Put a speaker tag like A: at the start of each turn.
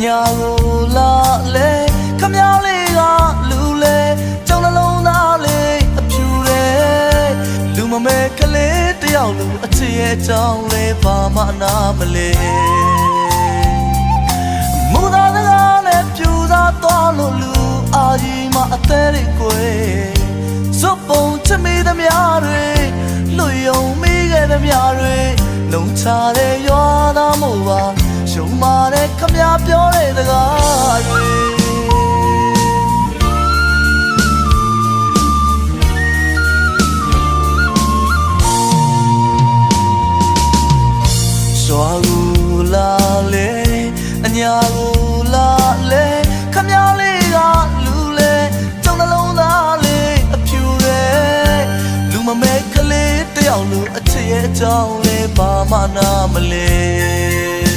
A: ညာကိုလာလေခမည်းလေးကလူလေကြောင်နှလုံးသားလေးအဖြူတယ်လူမမဲကလေးတယောက်လူအချစ်ရဲ့အကြောင်းလေးဘာမှနားမလဲမူသားစကားနဲ့ပြူစားသွားလို့လူအာကြီးမှအသေးတွေကိုဇွတ်ပုံချမိသမျှတွေလူယုံမိခဲ့သမျှတွေလုံချတဲ့ရွာသားမို့ပါရှုံမာတဲ့ခမည်းပြောတဲ့စကားတွေရွာကို